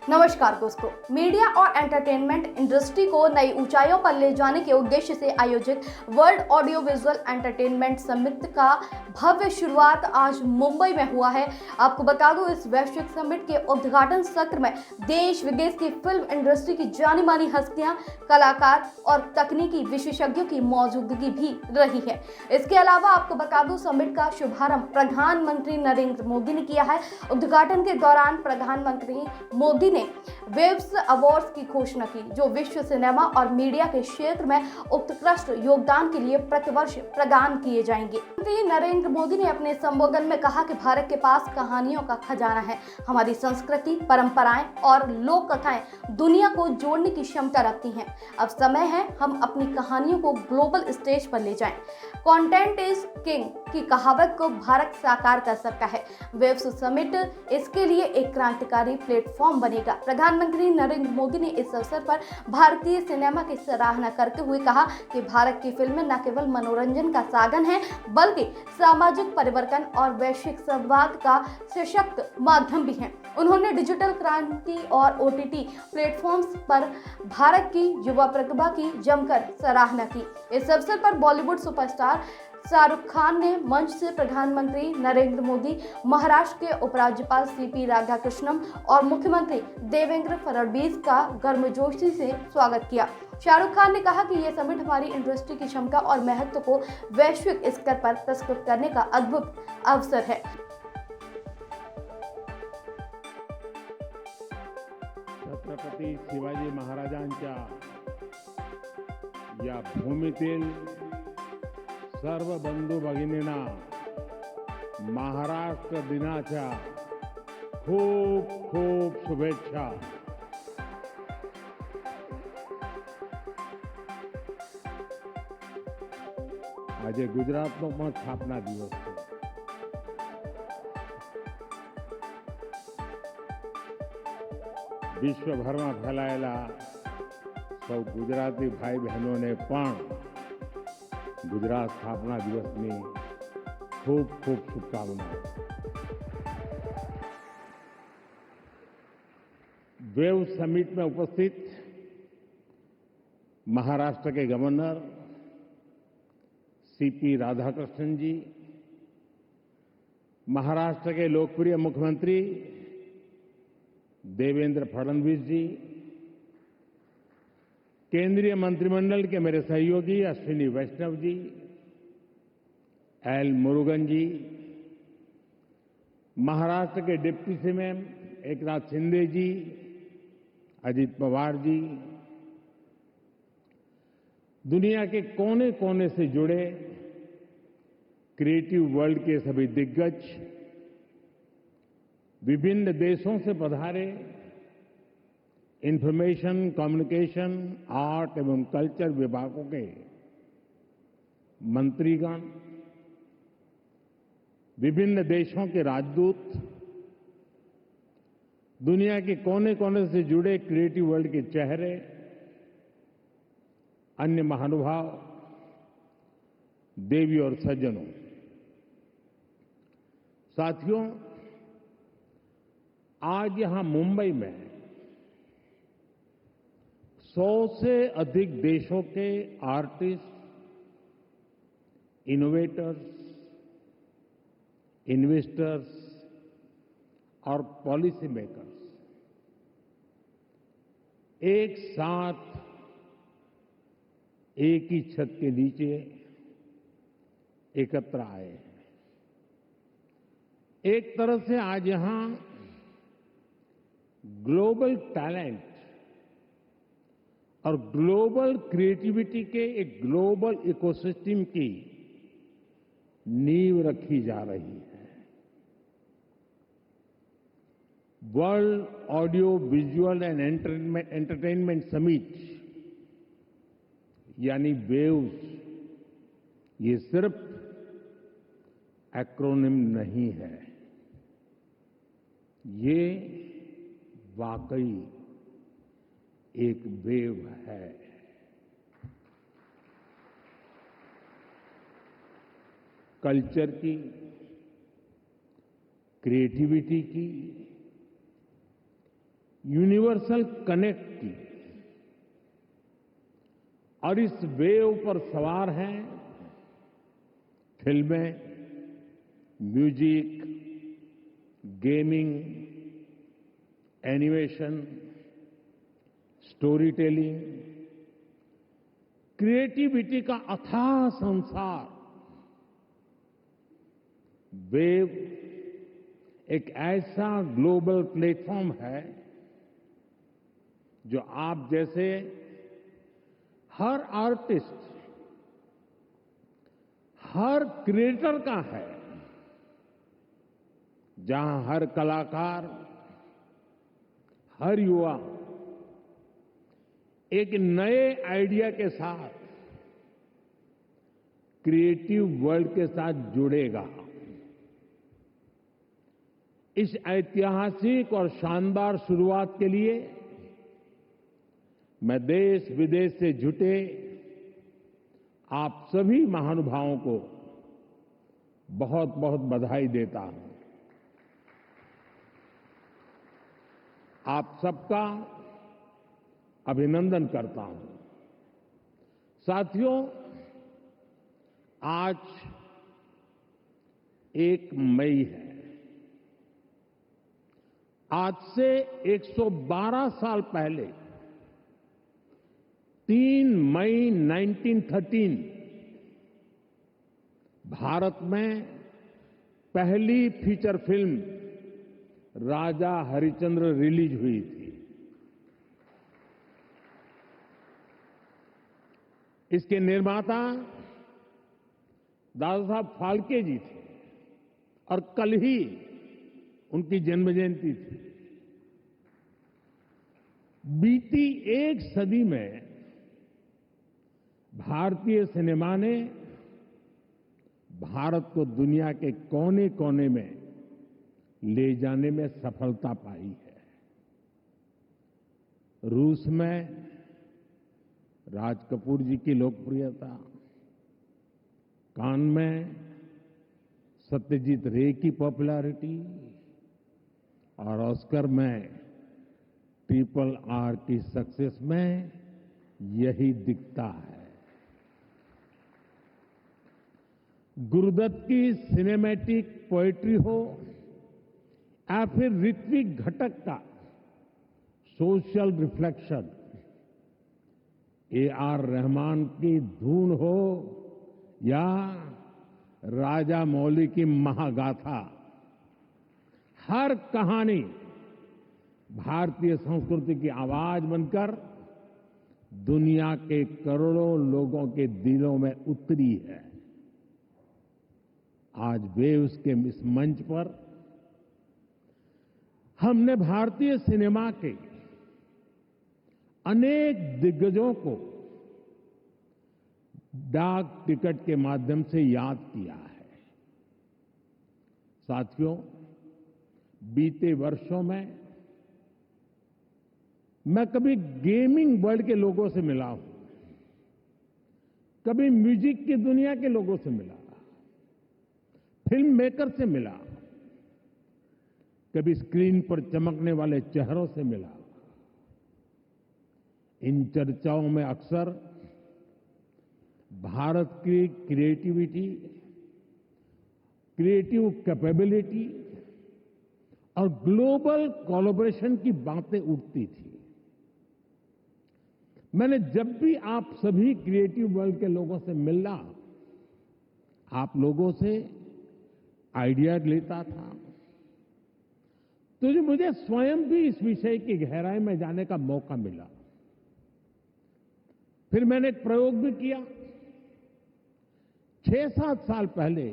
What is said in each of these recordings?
नमस्कार दोस्तों। मीडिया और एंटरटेनमेंट इंडस्ट्री को नई ऊंचाइयों पर ले जाने के उद्देश्य से आयोजित world audio visual entertainment summit का भव्य शुरुआत आज मुंबई में हुआ है। आपको बता दूं, इस वैश्विक समिट के उद्घाटन सत्र में देश विदेश की फिल्म इंडस्ट्री की जानी मानी हस्तियां, कलाकार और तकनीकी विशेषज्ञों की मौजूदगी भी रही है। इसके अलावा आपको बता दूं, समिट का शुभारंभ प्रधानमंत्री नरेंद्र मोदी ने किया है। उद्घाटन के दौरान प्रधानमंत्री मोदी ने वेव्स अवार्ड्स की घोषणा की, जो विश्व सिनेमा और मीडिया के क्षेत्र में उत्कृष्ट योगदान के लिए प्रतिवर्ष प्रदान किए जाएंगे। प्रधानमंत्री नरेंद्र मोदी ने अपने संबोधन में कहा कि भारत के पास कहानियों का खजाना है। हमारी संस्कृति, परंपराएं और लोक कथाएं दुनिया को जोड़ने की क्षमता रखती हैं। अब समय है हम अपनी कहानियों को ग्लोबल स्टेज पर ले जाएं। कंटेंट इज किंग की कहावत को भारत साकार कर सकता है। वेव्स समिट इसके लिए एक क्रांतिकारी प्लेटफॉर्म बनेगा। प्रधानमंत्री नरेंद्र मोदी ने इस अवसर पर भारतीय सिनेमा की सराहना करते हुए कहा कि भारत की फिल्में न केवल मनोरंजन का साधन है, बल्कि सामाजिक परिवर्तन और वैश्विक संवाद का सशक्त माध्यम भी है। उन्होंने डिजिटल क्रांति और ओटीटी प्लेटफॉर्म्स पर भारत की युवा प्रतिभा की जमकर सराहना की। इस अवसर पर बॉलीवुड सुपरस्टार शाहरुख खान ने मंच से प्रधानमंत्री नरेंद्र मोदी, महाराष्ट्र के उपराज्यपाल सीपी राधाकृष्णन और मुख्यमंत्री देवेंद्र फडणवीस का गर्मजोशी से स्वागत किया। शाहरुख खान ने कहा कि यह समिट हमारी इंडस्ट्री की क्षमता और महत्व को वैश्विक स्तर पर प्रस्तुत करने का अद्भुत अवसर है। छत्रपती शिवाजी महाराजांच्या या भूमीतील सर्व बंधू भगिनींना महाराष्ट्र दिनाच्या खूप खूप शुभेच्छा। आज गुजरातનો પણ સ્થાપના દિવસ છે। વિશ્વભરમાં ફેલાયેલા સૌ ગુજરાતી ભાઈ બહેનોને પણ गुजरात स्थापना दिवस में खूब खूब शुभकामनाएं। वेव समिट में उपस्थित महाराष्ट्र के गवर्नर सीपी राधाकृष्णन जी, महाराष्ट्र के लोकप्रिय मुख्यमंत्री देवेंद्र फडणवीस जी, केंद्रीय मंत्रिमंडल के मेरे सहयोगी अश्विनी वैष्णव जी, एल मुरुगन जी, महाराष्ट्र के डिप्टी सीएम एकनाथ शिंदे जी, अजित पवार जी, दुनिया के कोने कोने से जुड़े क्रिएटिव वर्ल्ड के सभी दिग्गज, विभिन्न देशों से पधारे इंफॉर्मेशन, कम्युनिकेशन, आर्ट एवं कल्चर विभागों के मंत्रीगण, विभिन्न देशों के राजदूत, दुनिया के कोने कोने से जुड़े क्रिएटिव वर्ल्ड के चेहरे, अन्य महानुभाव, देवी और सज्जनों, साथियों, आज यहां मुंबई में 100 से अधिक देशों के आर्टिस्ट, इनोवेटर्स, इन्वेस्टर्स और पॉलिसी मेकर्स एक साथ एक ही छत के नीचे एकत्र आए हैं। एक तरह से आज यहां ग्लोबल टैलेंट और ग्लोबल क्रिएटिविटी के एक ग्लोबल इकोसिस्टम की नींव रखी जा रही है। World audio visual and entertainment summit यानी वेव्स, ये सिर्फ एक्रोनिम नहीं है, ये वाकई एक वेव है। कल्चर की, क्रिएटिविटी की, यूनिवर्सल कनेक्ट की और इस वेव पर सवार हैं फिल्में, music, gaming, animation, story telling, creativity का अथाह संसार। वेव एक ऐसा ग्लोबल प्लेटफॉर्म है जो आप जैसे हर आर्टिस्ट, हर क्रिएटर का है, जहां हर कलाकार, हर युवा एक नए आइडिया के साथ क्रिएटिव वर्ल्ड के साथ जुड़ेगा। इस ऐतिहासिक और शानदार शुरुआत के लिए मैं देश विदेश से जुटे आप सभी महानुभावों को बहुत बहुत बधाई देता हूं। आप सबका अभिनंदन करता हूं। साथियों, आज 1 मई है। आज से 112 साल पहले 3 मई 1913 भारत में पहली फीचर फिल्म राजा हरिश्चंद्र रिलीज हुई थी। इसके निर्माता दादा साहब फाल्के जी थे और कल ही उनकी जन्म जयंती थी। बीती 1 सदी में भारतीय सिनेमा ने भारत को दुनिया के कोने कोने में ले जाने में सफलता पाई है। रूस में राज कपूर जी की लोकप्रियता, कान में सत्यजीत रे की पॉपुलैरिटी और ऑस्कर में RRR की सक्सेस में यही दिखता है। गुरुदत्त की सिनेमैटिक पोएट्री हो या फिर ऋत्विक घटक का सोशल रिफ्लेक्शन, AR रहमान की धून हो या राजा मौली की महागाथा, हर कहानी भारतीय संस्कृति की आवाज बनकर दुनिया के करोड़ों लोगों के दिलों में उतरी है। आज वेव्स के इस मंच पर हमने भारतीय सिनेमा के अनेक दिग्गजों को डाक टिकट के माध्यम से याद किया है। साथियों, बीते वर्षों में मैं कभी गेमिंग वर्ल्ड के लोगों से मिला हूं, कभी म्यूजिक की दुनिया के लोगों से मिला, फिल्म मेकर से मिला, कभी स्क्रीन पर चमकने वाले चेहरों से मिला। इन चर्चाओं में अक्सर भारत की क्रिएटिविटी, क्रिएटिव कैपेबिलिटी और ग्लोबल कोलैबोरेशन की बातें उठती थी। मैंने जब भी आप सभी क्रिएटिव वर्ल्ड के लोगों से मिला, आप लोगों से आइडिया लेता था, तो मुझे स्वयं भी इस विषय की गहराई में जाने का मौका मिला। फिर मैंने एक प्रयोग भी किया। 6-7 साल पहले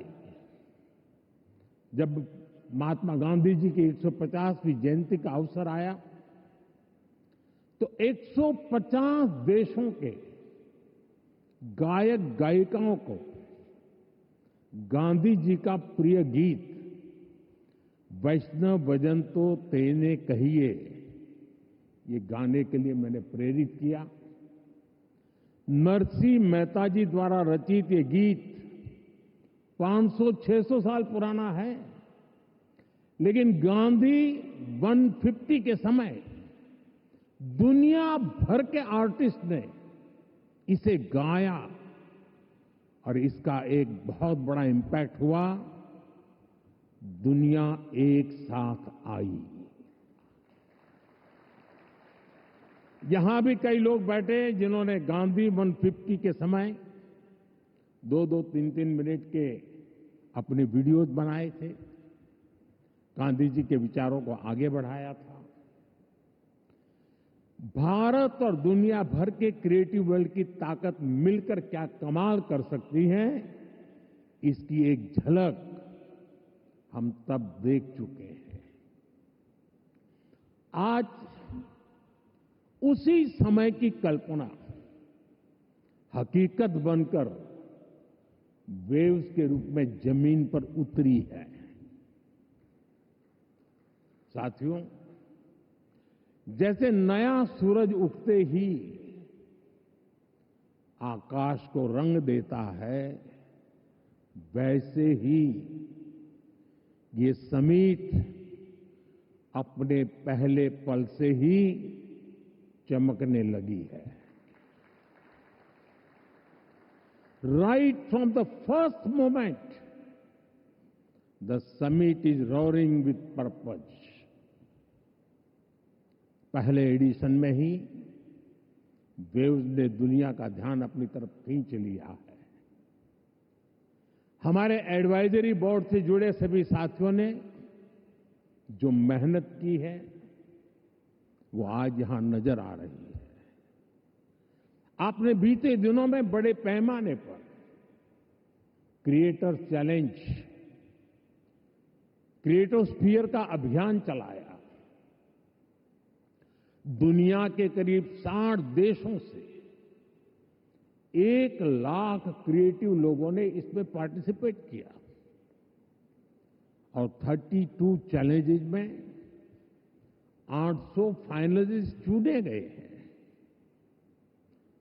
जब महात्मा गांधी जी की 150वीं जयंती का अवसर आया, तो 150 देशों के गायक गायिकाओं को गांधी जी का प्रिय गीत वैष्णव भजन तो तेने कहिए, ये गाने के लिए मैंने प्रेरित किया। नरसिंह मेहता जी द्वारा रचित ये गीत 500-600 साल पुराना है, लेकिन गांधी 150 के समय दुनिया भर के आर्टिस्ट ने इसे गाया और इसका एक बहुत बड़ा इम्पैक्ट हुआ। दुनिया एक साथ आई। यहां भी कई लोग बैठे जिन्होंने गांधी 150 के समय 2-2, 3-3 मिनट के अपने वीडियोज बनाए थे, गांधी जी के विचारों को आगे बढ़ाया था। भारत और दुनिया भर के क्रिएटिव वर्ल्ड की ताकत मिलकर क्या कमाल कर सकती है, इसकी एक झलक हम तब देख चुके हैं। आज उसी समय की कल्पना हकीकत बनकर वेव्स के रूप में जमीन पर उतरी है। साथियों, जैसे नया सूरज उगते ही आकाश को रंग देता है, वैसे ही ये समिट अपने पहले पल से ही चमकने लगी है। Right from the first moment, the summit is roaring with purpose. पहले एडिशन में ही वेव्स ने दुनिया का ध्यान अपनी तरफ खींच लिया है। हमारे एडवाइजरी बोर्ड से जुड़े सभी साथियों ने जो मेहनत की है, वो आज यहां नजर आ रही है। आपने बीते दिनों में बड़े पैमाने पर क्रिएटर चैलेंज, क्रिएटोस्फीयर का अभियान चलाया। दुनिया के करीब 60 देशों से 1 लाख क्रिएटिव लोगों ने इसमें पार्टिसिपेट किया और 32 चैलेंजेस में 800 फाइनलिस्ट चुने गए हैं।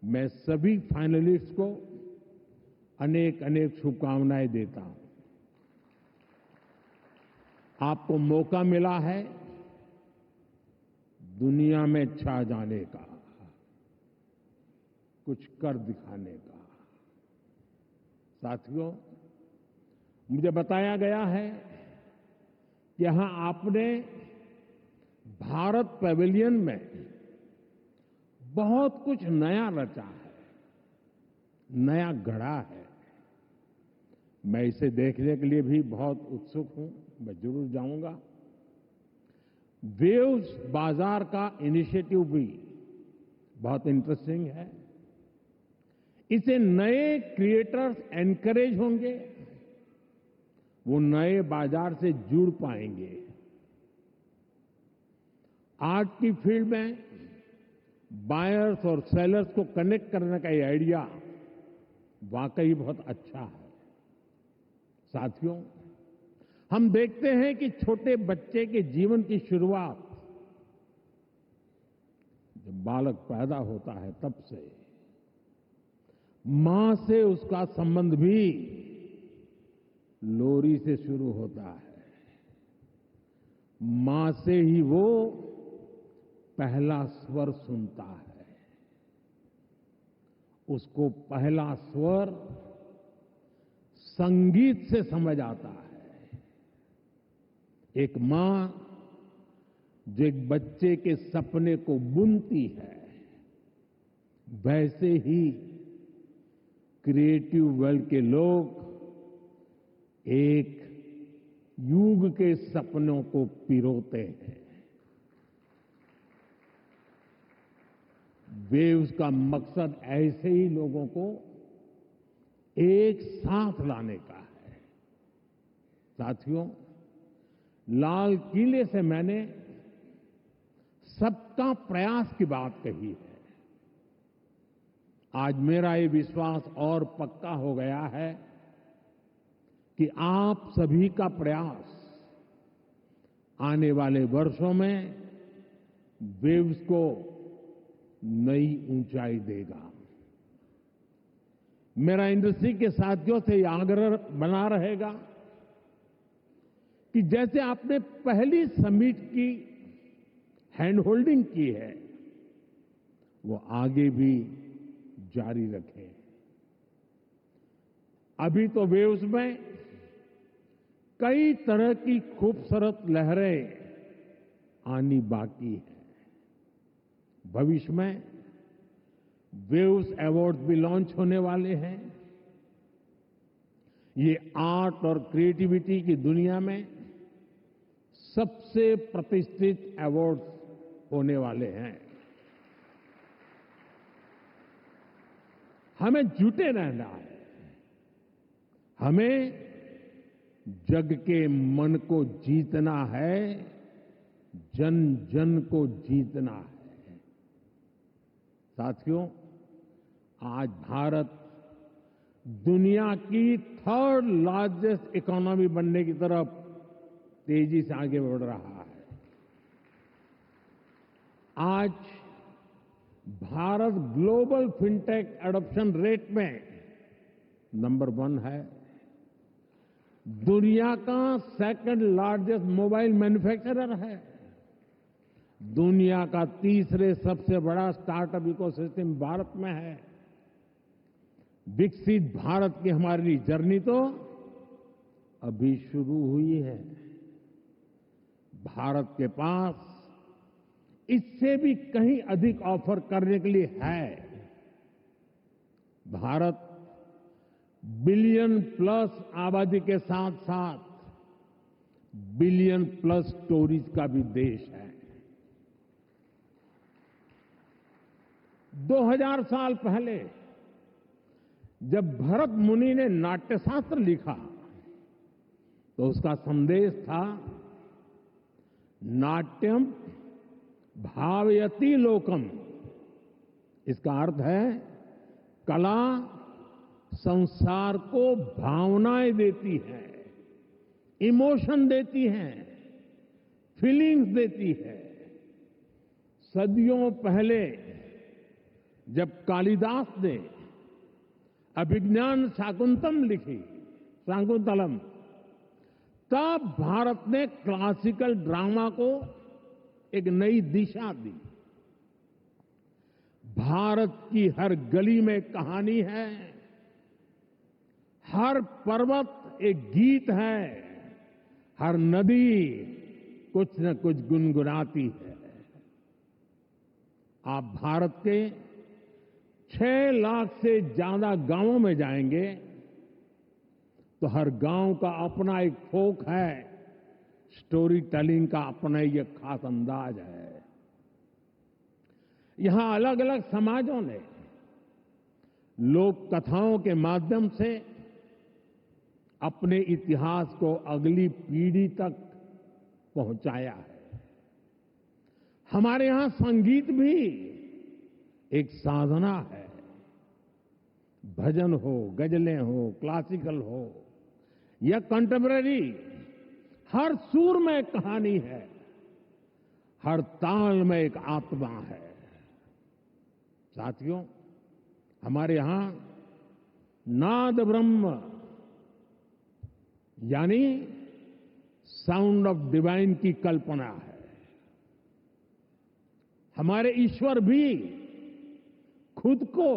मैं सभी फाइनलिस्ट को अनेक अनेक शुभकामनाएं देता हूं। आपको मौका मिला है दुनिया में छा जाने का, कुछ कर दिखाने का। साथियों, मुझे बताया गया है कि यहां आपने भारत पैवेलियन में बहुत कुछ नया रचा है, नया गढ़ा है। मैं इसे देखने के लिए भी बहुत उत्सुक हूं, मैं जरूर जाऊंगा। वेव्स बाजार का इनिशिएटिव भी बहुत इंटरेस्टिंग है। इसे नए क्रिएटर्स एनकरेज होंगे, वो नए बाजार से जुड़ पाएंगे। आर्ट की फील्ड में बायर्स और सेलर्स को कनेक्ट करने का ये आइडिया वाकई बहुत अच्छा है। साथियों, हम देखते हैं कि छोटे बच्चे के जीवन की शुरुआत जब बालक पैदा होता है तब से मां से उसका संबंध भी लोरी से शुरू होता है। मां से ही वो पहला स्वर सुनता है। उसको पहला स्वर संगीत से समझ आता है। एक मां जो एक बच्चे के सपने को बुनती है, वैसे ही क्रिएटिव वर्ल्ड के लोग एक युग के सपनों को पिरोते हैं। वेव्स का मकसद ऐसे ही लोगों को एक साथ लाने का है। साथियों, लाल किले से मैंने सबका प्रयास की बात कही है। आज मेरा ये विश्वास और पक्का हो गया है कि आप सभी का प्रयास आने वाले वर्षों में वेव्स को नई ऊंचाई देगा। मेरा इंडस्ट्री के साथियों से यह आग्रह बना रहेगा कि जैसे आपने पहली समिट की हैंड होल्डिंग की है, वो आगे भी जारी रखें। अभी तो वेव्स में कई तरह की खूबसूरत लहरें आनी बाकी है। भविष्य में वेव्स अवार्ड भी लॉन्च होने वाले हैं। ये आर्ट और क्रिएटिविटी की दुनिया में सबसे प्रतिष्ठित अवार्ड्स होने वाले हैं। हमें जुटे रहना है। हमें जग के मन को जीतना है, जन जन को जीतना है। साथियों, आज भारत दुनिया की थर्ड लार्जेस्ट इकोनॉमी बनने की तरफ तेजी से आगे बढ़ रहा है। आज Bharat global fintech adoption rate में नंबर 1 है। दुनिया का सेकंड लार्जेस्ट मोबाइल मैन्युफैक्चरर है। दुनिया का तीसरे सबसे बड़ा स्टार्टअप इकोसिस्टम भारत में है। विकसित भारत की हमारी जर्नी तो अभी शुरू हुई है। भारत के पास इससे भी कहीं अधिक ऑफर करने के लिए है। भारत बिलियन प्लस आबादी के साथ साथ बिलियन प्लस स्टोरीज का भी देश है। 2000 साल पहले जब भरत मुनि ने नाट्यशास्त्र लिखा तो उसका संदेश था, नाट्यम भावयति लोकम। इसका अर्थ है कला संसार को भावनाएं देती है, इमोशन देती है, फीलिंग्स देती है। सदियों पहले जब कालिदास ने अभिज्ञान शाकुंतलम, तब भारत ने क्लासिकल ड्रामा को एक नई दिशा दी। भारत की हर गली में कहानी है, हर पर्वत एक गीत है, हर नदी कुछ न कुछ गुनगुनाती है। आप भारत के 6 लाख से ज्यादा गांवों में जाएंगे तो हर गांव का अपना एक फोक है, स्टोरी टेलिंग का अपना ही एक खास अंदाज है। यहां अलग अलग समाजों ने लोक कथाओं के माध्यम से अपने इतिहास को अगली पीढ़ी तक पहुंचाया है। हमारे यहां संगीत भी एक साधना है। भजन हो, गजलें हो, क्लासिकल हो या कंटेम्पररी, हर सुर में एक कहानी है, हर ताल में एक आत्मा है। साथियों, हमारे यहां नाद ब्रह्म यानी साउंड ऑफ डिवाइन की कल्पना है। हमारे ईश्वर भी खुद को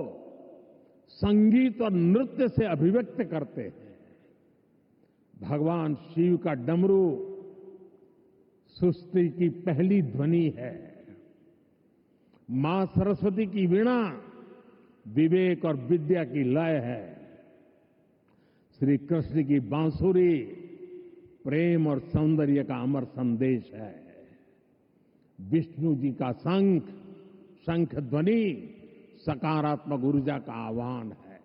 संगीत और नृत्य से अभिव्यक्त करते हैं। भगवान शिव का डमरू सृष्टि की पहली ध्वनि है। मां सरस्वती की वीणा विवेक और विद्या की लय है। श्री कृष्ण की बांसुरी प्रेम और सौंदर्य का अमर संदेश है। विष्णु जी का शंख ध्वनि सकारात्मक ऊर्जा का आह्वान है।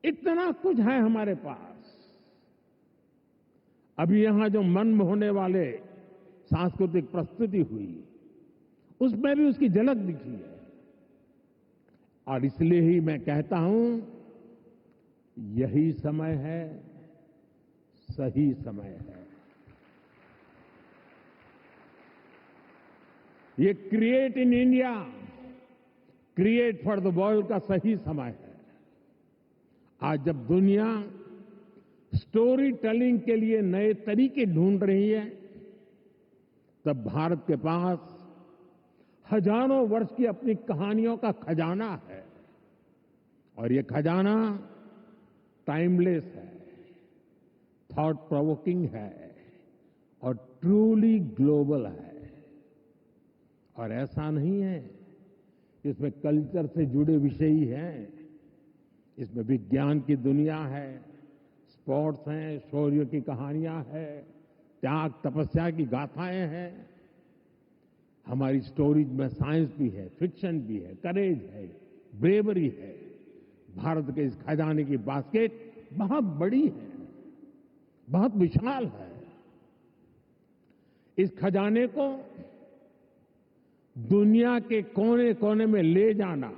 इतना कुछ है हमारे पास। अभी यहां जो मन मोहने वाले सांस्कृतिक प्रस्तुति हुई, उसमें भी उसकी झलक दिखी है। और इसलिए ही मैं कहता हूं, यही समय है, सही समय है। ये create in India, create for the world का सही समय है। आज जब दुनिया स्टोरी टेलिंग के लिए नए तरीके ढूंढ रही है, तब भारत के पास हजारों वर्ष की अपनी कहानियों का खजाना है और ये खजाना टाइमलेस है, थॉट प्रोवोकिंग है और ट्रूली ग्लोबल है। और ऐसा नहीं है इसमें कल्चर से जुड़े विषय ही हैं, इसमें विज्ञान की दुनिया है, स्पोर्ट्स हैं, शौर्य की कहानियां हैं, त्याग तपस्या की गाथाएं हैं। हमारी स्टोरीज में साइंस भी है, फिक्शन भी है, करेज है, ब्रेवरी है। भारत के इस खजाने की बास्केट बहुत बड़ी है, बहुत विशाल है। इस खजाने को दुनिया के कोने कोने में ले जाना,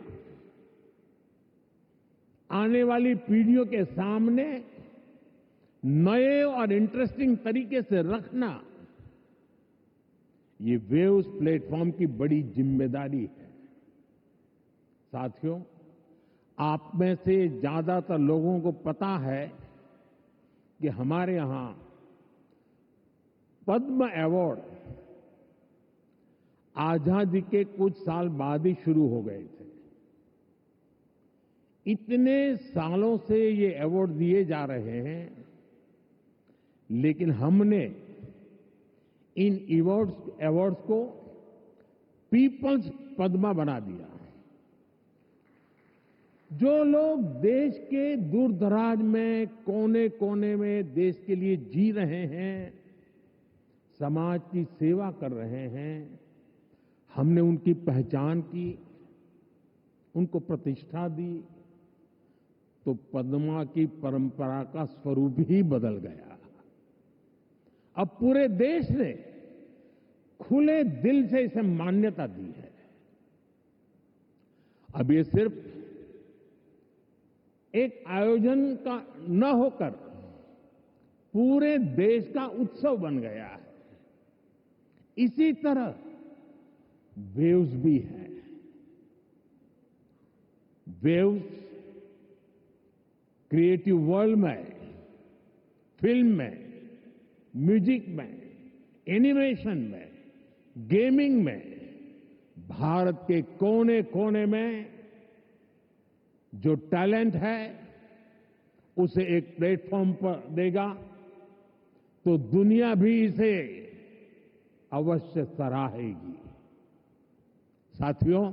आने वाली पीढ़ियों के सामने नए और इंटरेस्टिंग तरीके से रखना, ये वेव्स प्लेटफॉर्म की बड़ी जिम्मेदारी है। साथियों, आप में से ज्यादातर लोगों को पता है कि हमारे यहां पद्म अवार्ड आजादी के कुछ साल बाद ही शुरू हो गए थे। इतने सालों से ये अवार्ड दिए जा रहे हैं, लेकिन हमने इन अवार्ड्स को पीपल्स पद्मा बना दिया। जो लोग देश के दूर दराज में कोने कोने में देश के लिए जी रहे हैं, समाज की सेवा कर रहे हैं, हमने उनकी पहचान की, उनको प्रतिष्ठा दी, तो पद्मा की परंपरा का स्वरूप ही बदल गया। अब पूरे देश ने खुले दिल से इसे मान्यता दी है। अब ये सिर्फ एक आयोजन का न होकर पूरे देश का उत्सव बन गया है। इसी तरह वेव्स भी है। वेव्स क्रिएटिव वर्ल्ड में, फिल्म में, म्यूजिक में, एनिमेशन में, गेमिंग में भारत के कोने कोने में जो टैलेंट है उसे एक प्लेटफॉर्म पर देगा, तो दुनिया भी इसे अवश्य सराहेगी। साथियों,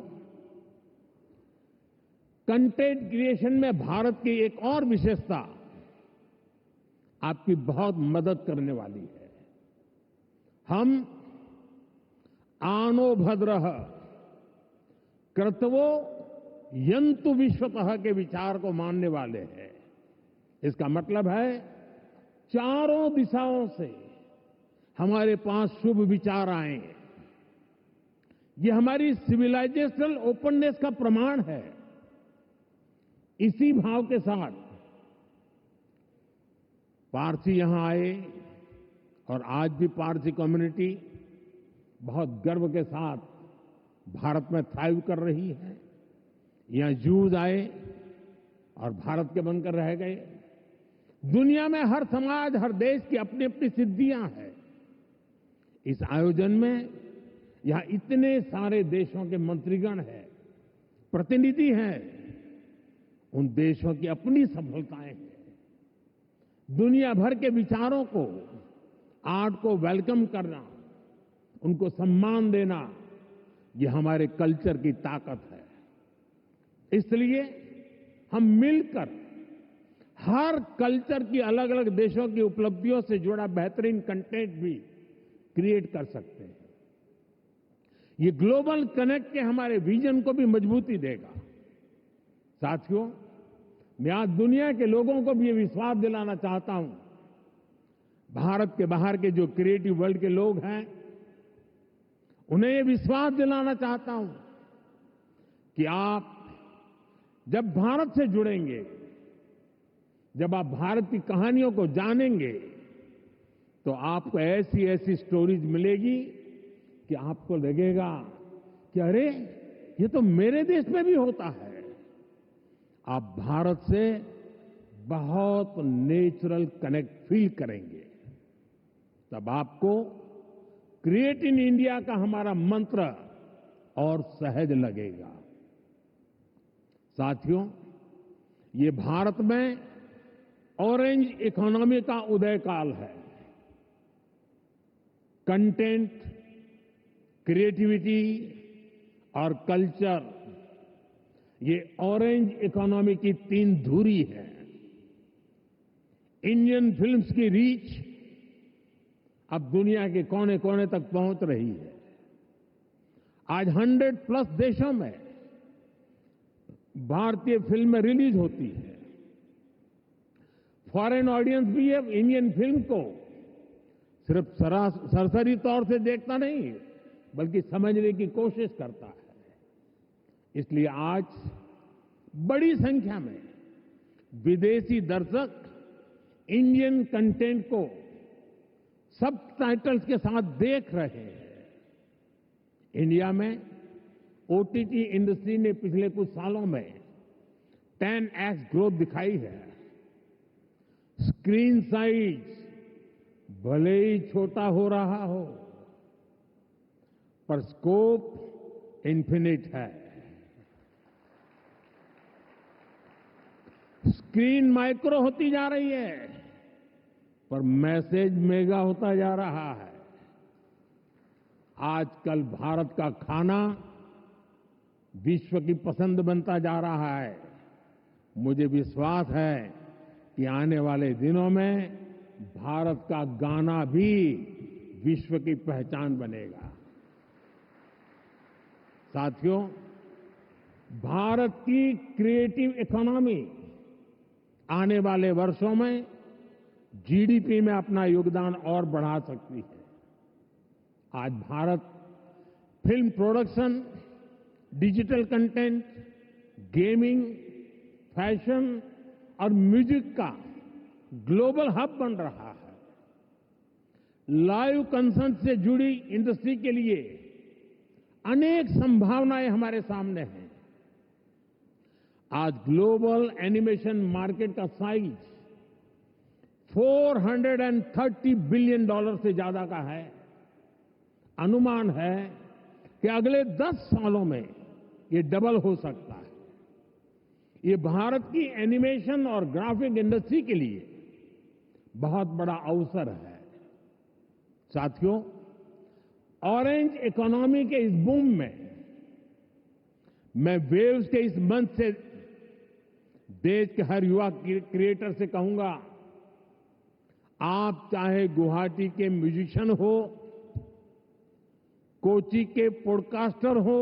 कंटेंट क्रिएशन में भारत की एक और विशेषता आपकी बहुत मदद करने वाली है। हम आनो भद्रः कर्तवो यंतु विश्वतः के विचार को मानने वाले हैं। इसका मतलब है चारों दिशाओं से हमारे पास शुभ विचार आए। ये हमारी सिविलाइजेशनल ओपननेस का प्रमाण है। इसी भाव के साथ पारसी यहां आए और आज भी पारसी कम्युनिटी बहुत गर्व के साथ भारत में थ्राइव कर रही है। यहां जूज आए और भारत के बनकर रह गए। दुनिया में हर समाज, हर देश की अपनी अपनी सिद्धियां हैं। इस आयोजन में यहां इतने सारे देशों के मंत्रीगण हैं, प्रतिनिधि हैं। उन देशों की अपनी सफलताएं हैं। दुनिया भर के विचारों को, आर्ट को वेलकम करना, उनको सम्मान देना, ये हमारे कल्चर की ताकत है। इसलिए हम मिलकर हर कल्चर की अलग अलग देशों की उपलब्धियों से जुड़ा बेहतरीन कंटेंट भी क्रिएट कर सकते हैं। ये ग्लोबल कनेक्ट के हमारे विजन को भी मजबूती देगा। साथियों, मैं आज दुनिया के लोगों को भी ये विश्वास दिलाना चाहता हूं, भारत के बाहर के जो क्रिएटिव वर्ल्ड के लोग हैं, उन्हें ये विश्वास दिलाना चाहता हूं कि आप जब भारत से जुड़ेंगे, जब आप भारत की कहानियों को जानेंगे, तो आपको ऐसी ऐसी स्टोरीज मिलेगी कि आपको लगेगा कि अरे, ये तो मेरे देश में भी होता है। आप भारत से बहुत नेचुरल कनेक्ट फील करेंगे। तब आपको क्रिएट इन इंडिया का हमारा मंत्र और सहज लगेगा। साथियों, ये भारत में ऑरेंज इकोनॉमी का उदय काल है। कंटेंट, क्रिएटिविटी और कल्चर, ये ऑरेंज इकोनॉमी की तीन धुरी है। इंडियन फिल्म्स की रीच अब दुनिया के कोने कोने तक पहुंच रही है। आज 100+ देशों में भारतीय फिल्में रिलीज होती है। फॉरेन ऑडियंस भी अब इंडियन फिल्म को सिर्फ सरसरी तौर से देखता नहीं, बल्कि समझने की कोशिश करता है। इसलिए आज बड़ी संख्या में विदेशी दर्शक इंडियन कंटेंट को सबटाइटल्स के साथ देख रहे हैं। इंडिया में ओटीटी इंडस्ट्री ने पिछले कुछ सालों में 10x ग्रोथ दिखाई है। स्क्रीन साइज भले ही छोटा हो रहा हो, पर स्कोप इन्फिनिट है। स्क्रीन माइक्रो होती जा रही है, पर मैसेज मेगा होता जा रहा है। आजकल भारत का खाना विश्व की पसंद बनता जा रहा है। मुझे विश्वास है कि आने वाले दिनों में भारत का गाना भी विश्व की पहचान बनेगा। साथियों, भारत की क्रिएटिव इकोनॉमी आने वाले वर्षों में जीडीपी में अपना योगदान और बढ़ा सकती है। आज Bharat film production, digital content, gaming, fashion और म्यूजिक का ग्लोबल हब बन रहा है। लाइव कंसर्ट से जुड़ी इंडस्ट्री के लिए अनेक संभावनाएं हमारे सामने हैं। आज ग्लोबल एनिमेशन मार्केट का साइज $430 बिलियन से ज्यादा का है। अनुमान है कि अगले 10 सालों में ये डबल हो सकता है। ये भारत की एनिमेशन और ग्राफिक इंडस्ट्री के लिए बहुत बड़ा अवसर है। साथियों, ऑरेंज इकोनॉमी के इस बूम में मैं वेव्स के इस मंच से देश के हर युवा क्रिएटर से कहूंगा, आप चाहे गुवाहाटी के म्यूजिशियन हो, कोची के पॉडकास्टर हो,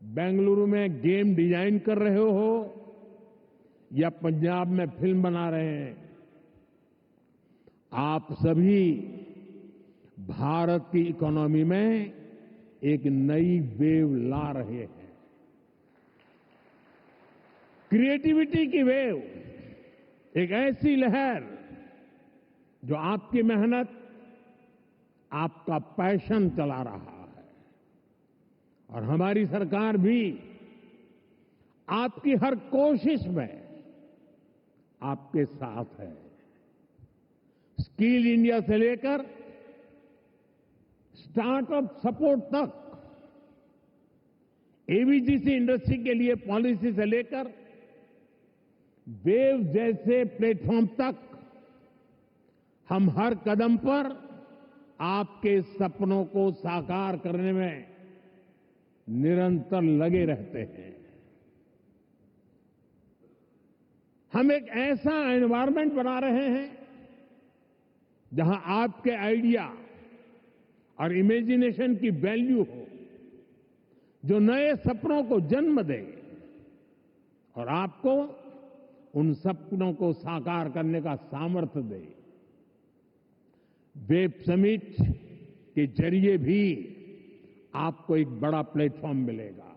बेंगलुरु में गेम डिजाइन कर रहे हो या पंजाब में फिल्म बना रहे हैं, आप सभी भारत की इकोनॉमी में एक नई वेव ला रहे हैं। क्रिएटिविटी की वेव, एक ऐसी लहर जो आपकी मेहनत, आपका पैशन चला रहा है। और हमारी सरकार भी आपकी हर कोशिश में आपके साथ है। स्किल इंडिया से लेकर स्टार्टअप सपोर्ट तक, एवीजीसी इंडस्ट्री के लिए पॉलिसी से लेकर वेव जैसे प्लेटफॉर्म तक, हम हर कदम पर आपके सपनों को साकार करने में निरंतर लगे रहते हैं। हम एक ऐसा एनवायरनमेंट बना रहे हैं जहां आपके आइडिया और इमेजिनेशन की वैल्यू हो, जो नए सपनों को जन्म दे और आपको उन सपनों को साकार करने का सामर्थ्य दे। वेब समिट के जरिए भी आपको एक बड़ा प्लेटफॉर्म मिलेगा।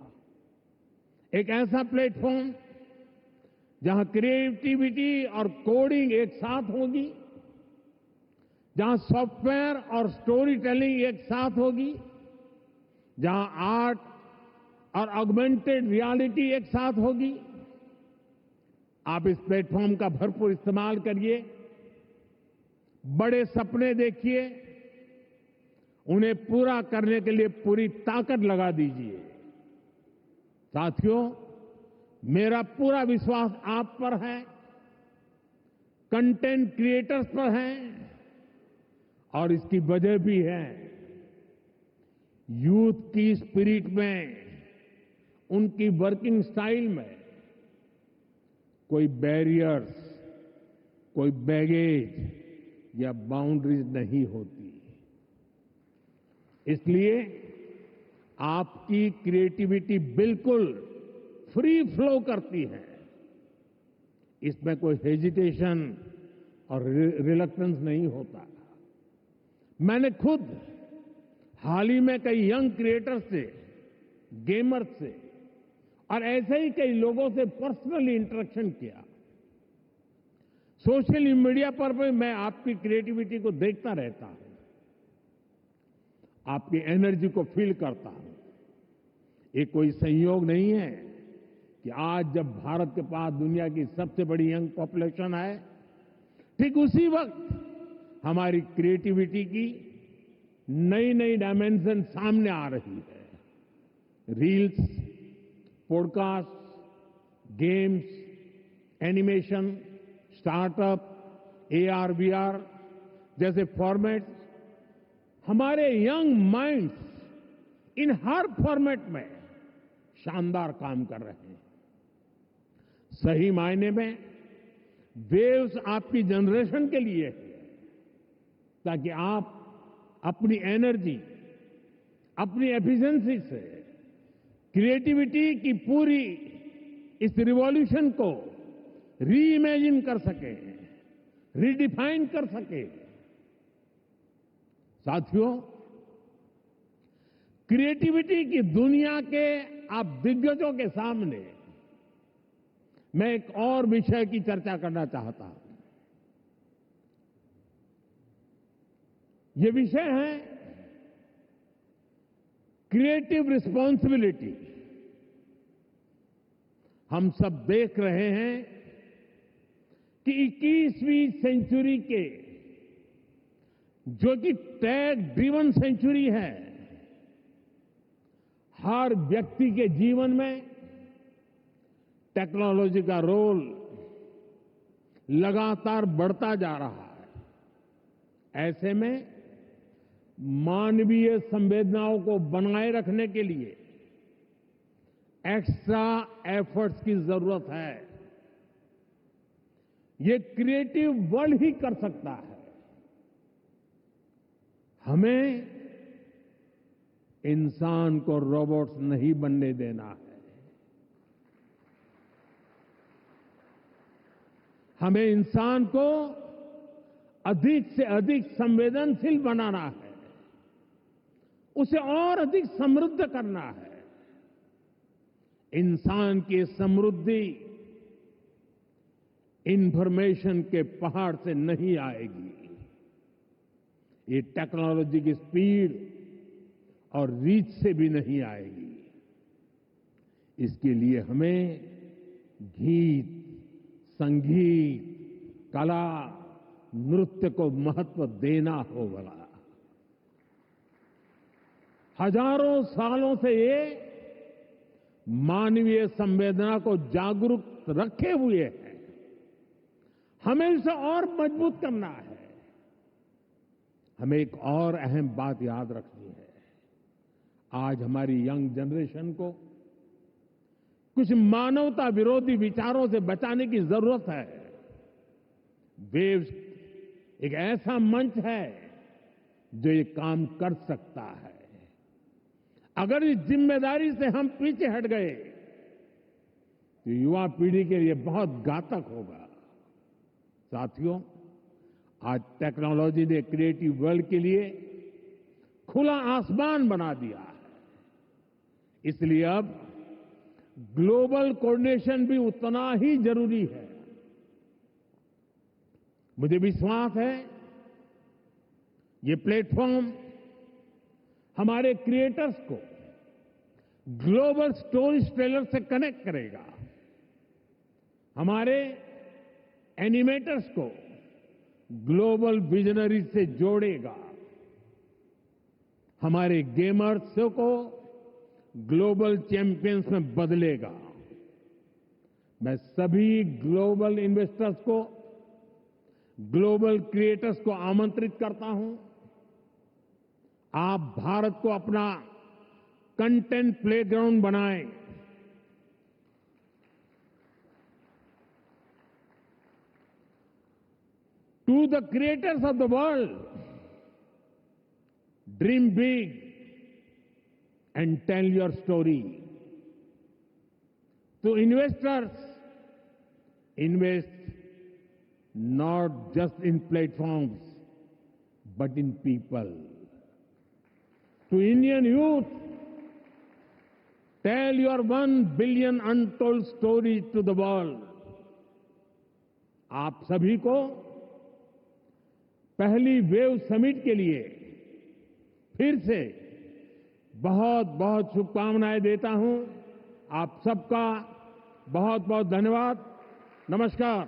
एक ऐसा प्लेटफॉर्म जहां क्रिएटिविटी और कोडिंग एक साथ होगी, जहां सॉफ्टवेयर और स्टोरी टेलिंग एक साथ होगी, जहां आर्ट और ऑगमेंटेड रियलिटी एक साथ होगी। आप इस प्लेटफॉर्म का भरपूर इस्तेमाल करिए, बड़े सपने देखिए उन्हें पूरा करने के लिए पूरी ताकत लगा दीजिए। साथियों, मेरा पूरा विश्वास आप पर है, कंटेंट क्रिएटर्स पर है, और इसकी वजह भी है यूथ की स्पिरिट में, उनकी वर्किंग स्टाइल में कोई बैरियर्स, कोई बैगेज या बाउंड्रीज नहीं होती। इसलिए आपकी क्रिएटिविटी बिल्कुल फ्री फ्लो करती है। इसमें कोई हेजिटेशन और रिलक्टेंस नहीं होता। मैंने खुद हाल ही में कई यंग क्रिएटर्स से, गेमर्स से और ऐसे ही कई लोगों से पर्सनली इंटरेक्शन किया। सोशल मीडिया पर भी मैं आपकी क्रिएटिविटी को देखता रहता हूं, आपकी एनर्जी को फील करता हूं। ये कोई संयोग नहीं है कि आज जब भारत के पास दुनिया की सबसे बड़ी यंग पॉपुलेशन है, ठीक उसी वक्त हमारी क्रिएटिविटी की नई नई डायमेंशन सामने आ रही है। Reels, podcast, games, animation, startup, AR, VR जैसे फॉर्मेट्स हमारे यंग माइंड्स इन हर फॉर्मेट में शानदार काम कर रहे हैं। सही मायने में वेव्स आपकी जनरेशन के लिए है, ताकि आप अपनी एनर्जी, अपनी एफिशिएंसी से क्रिएटिविटी की पूरी इस रिवॉल्यूशन को री इमेजिन कर सके, रीडिफाइन कर सके। साथियों, क्रिएटिविटी की दुनिया के आप दिग्गजों के सामने मैं एक और विषय की चर्चा करना चाहता हूं। ये विषय है क्रिएटिव रिस्पॉन्सिबिलिटी। हम सब देख रहे हैं कि 21वीं सेंचुरी के, जो कि टेक ड्रिवन सेंचुरी है, हर व्यक्ति के जीवन में टेक्नोलॉजी का रोल लगातार बढ़ता जा रहा है। ऐसे में मानवीय संवेदनाओं को बनाए रखने के लिए एक्स्ट्रा एफर्ट्स की जरूरत है। ये क्रिएटिव वर्ल्ड ही कर सकता है। हमें इंसान को रोबोट्स नहीं बनने देना है। हमें इंसान को अधिक से अधिक संवेदनशील बनाना है, उसे और अधिक समृद्ध करना है। इंसान की समृद्धि इंफॉर्मेशन के पहाड़ से नहीं आएगी, ये टेक्नोलॉजी की स्पीड और रीच से भी नहीं आएगी। इसके लिए हमें गीत, संगीत, कला, नृत्य को महत्व देना होगा। हजारों सालों से ये मानवीय संवेदना को जागरूक रखे हुए है। हमें इसे और मजबूत करना है। हमें एक और अहम बात याद रखनी है। आज हमारी यंग जनरेशन को कुछ मानवता विरोधी विचारों से बचाने की जरूरत है। वेव्स एक ऐसा मंच है जो ये काम कर सकता है। अगर इस जिम्मेदारी से हम पीछे हट गए तो युवा पीढ़ी के लिए बहुत घातक होगा। साथियों, आज टेक्नोलॉजी ने क्रिएटिव वर्ल्ड के लिए खुला आसमान बना दिया है। इसलिए अब ग्लोबल कोऑर्डिनेशन भी उतना ही जरूरी है। मुझे विश्वास है ये प्लेटफॉर्म हमारे क्रिएटर्स को ग्लोबल स्टोरी टेलर से कनेक्ट करेगा, हमारे एनिमेटर्स को ग्लोबल विजनरी से जोड़ेगा। हमारे गेमर्स को ग्लोबल चैंपियंस में बदलेगा। मैं सभी ग्लोबल इन्वेस्टर्स को, ग्लोबल क्रिएटर्स को आमंत्रित करता हूं, आप भारत को अपना कंटेंट प्लेग्राउंड बनाएं। To the creators of the world, dream big and tell your story. To investors, invest not just in platforms, but in people. To Indian youth, tell your 1 billion untold stories to the world. आप सभी को पहली wave summit के लिए फिर से बहुत बहुत शुभकामनाएं देता हूं। आप सबका बहुत बहुत धन्यवाद। नमस्कार।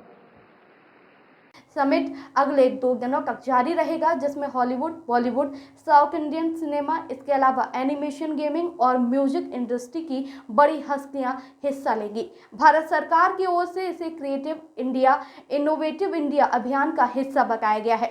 समिट अगले 2 दिनों तक जारी रहेगा, जिसमें Hollywood, Bollywood, south Indian cinema, इसके अलावा एनिमेशन, गेमिंग और म्यूजिक इंडस्ट्री की बड़ी हस्तियां हिस्सा लेंगी। भारत सरकार की ओर से इसे क्रिएटिव इंडिया, इनोवेटिव इंडिया अभियान का हिस्सा बताया गया है।